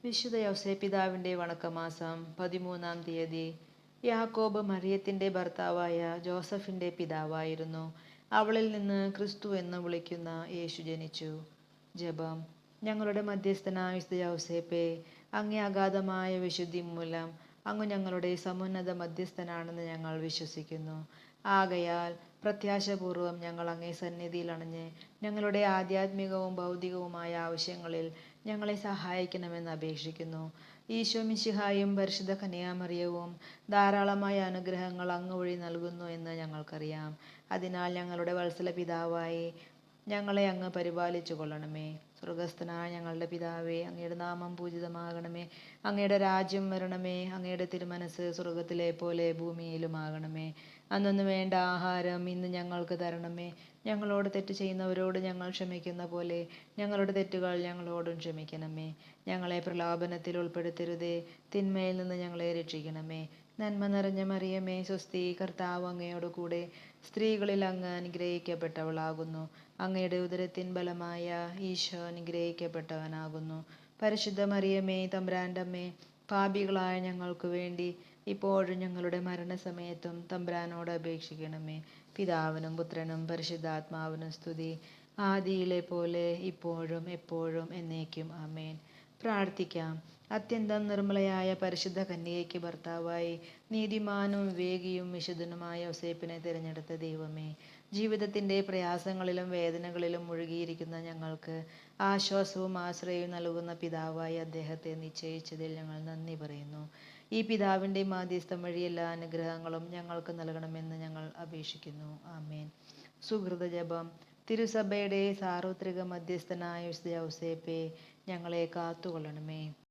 വിശുദ്ധ യൗസേപ്പിതാവിൻ്റെ വണക്കമാസം 13-ാം തീയതി. യാക്കോബ് മറിയത്തിൻ്റെ ഭർത്താവായ ജോസഫിൻ്റെ പിതാവായിരുന്നു. അവളിൽ നിന്ന് ക്രിസ്തു എന്ന് വിളിക്കുന്ന യേശു ജനിച്ചു. ജപം. ഞങ്ങളുടെ മധ്യസ്ഥനായ വിശുദ്ധ യൗസേപ്പേ, അങ്ങേ അഗാധമായ വിശുദ്ധി മൂലം അങ്ങ് ഞങ്ങളുടെ സമുന്നത മധ്യസ്ഥനാണെന്ന് ഞങ്ങൾ വിശ്വസിക്കുന്നു. ആകയാൽ പ്രത്യാശപൂർവം ഞങ്ങൾ അങ്ങേ സന്നിധിയിൽ അണഞ്ഞ് ഞങ്ങളുടെ ആധ്യാത്മികവും ഭൗതികവുമായ ആവശ്യങ്ങളിൽ ഞങ്ങളെ സഹായിക്കണമെന്ന് അപേക്ഷിക്കുന്നു. ഈശോ മിശിഹായും പരിശുദ്ധ കന്യാമറിയവും ധാരാളമായ അനുഗ്രഹങ്ങൾ അങ്ങ് വഴി നൽകുന്നു എന്ന് ഞങ്ങൾക്കറിയാം. അതിനാൽ ഞങ്ങളുടെ വത്സല പിതാവായി ഞങ്ങളെ അങ്ങ് പരിപാലിച്ചു കൊള്ളണമേ. സ്വർഗസ്ഥനായ ഞങ്ങളുടെ പിതാവേ, അങ്ങയുടെ നാമം പൂജിതമാകണമേ. അങ്ങയുടെ രാജ്യം വരണമേ. അങ്ങയുടെ തിരുമനസ് സ്വർഗത്തിലെ പോലെ ഭൂമിയിലുമാകണമേ. അന്നൊന്നു വേണ്ട ആഹാരം ഇന്ന് ഞങ്ങൾക്ക് തരണമേ. ഞങ്ങളോട് തെറ്റ് ചെയ്യുന്നവരോട് ഞങ്ങൾ ക്ഷമിക്കുന്ന പോലെ ഞങ്ങളുടെ തെറ്റുകൾ ഞങ്ങളോടും ക്ഷമിക്കണമേ. ഞങ്ങളെ പ്രലോഭനത്തിൽ ഉൾപ്പെടുത്തരുതേ, തിന്മയിൽ നിന്ന് ഞങ്ങളെ രക്ഷിക്കണമേ. നന്മ നിറഞ്ഞ മറിയമേ, സ്വസ്തി, കർത്താവ് അങ്ങയോട് കൂടെ സ്ത്രീകളിൽ അങ്ങ് അനുഗ്രഹിക്കപ്പെട്ടവളാകുന്നു. അങ്ങയുടെ ഉദരത്തിൻ ബലമായ ഈശോ അനുഗ്രഹിക്കപ്പെട്ടവനാകുന്നു. പരിശുദ്ധ മറിയമേ, തമ്പുരാൻ്റെ അമ്മേ, പാപികളായ ഞങ്ങൾക്ക് വേണ്ടി ഇപ്പോഴും ഞങ്ങളുടെ മരണസമയത്തും തമ്പുരാനോട് അപേക്ഷിക്കണമേ. പിതാവിനും പുത്രനും പരിശുദ്ധാത്മാവിനും സ്തുതി, ആദിയിലെ പോലെ ഇപ്പോഴും എപ്പോഴും എന്നേക്കും ആമേൻ. പ്രാർത്ഥിക്കാം. അത്യന്തം നിർമ്മലയായ പരിശുദ്ധ കന്യകയ്ക്ക് ഭർത്താവായി നീതിമാനും വിവേകിയും വിശുദ്ധനുമായ യോസേപ്പിനെ തിരഞ്ഞെടുത്ത ദൈവമേ, ജീവിതത്തിൻ്റെ പ്രയാസങ്ങളിലും വേദനകളിലും മുഴുകിയിരിക്കുന്ന ഞങ്ങൾക്ക് ആശ്വാസവും ആശ്രയവും നൽകുന്ന പിതാവായി അദ്ദേഹത്തെ നിശ്ചയിച്ചതിൽ ഞങ്ങൾ നന്ദി പറയുന്നു. ഈ പിതാവിൻ്റെ മാധ്യസ്ഥം വഴി എല്ലാ അനുഗ്രഹങ്ങളും ഞങ്ങൾക്ക് നൽകണമെന്ന് ഞങ്ങൾ അപേക്ഷിക്കുന്നു. ആമേൻ. സുഹൃത ജപം. തിരുസഭയുടെ സാർവത്രിക മധ്യസ്ഥനായ വിശുദ്ധ യൗസേപ്പേ, ഞങ്ങളെ കാത്തുകൊള്ളണമേ.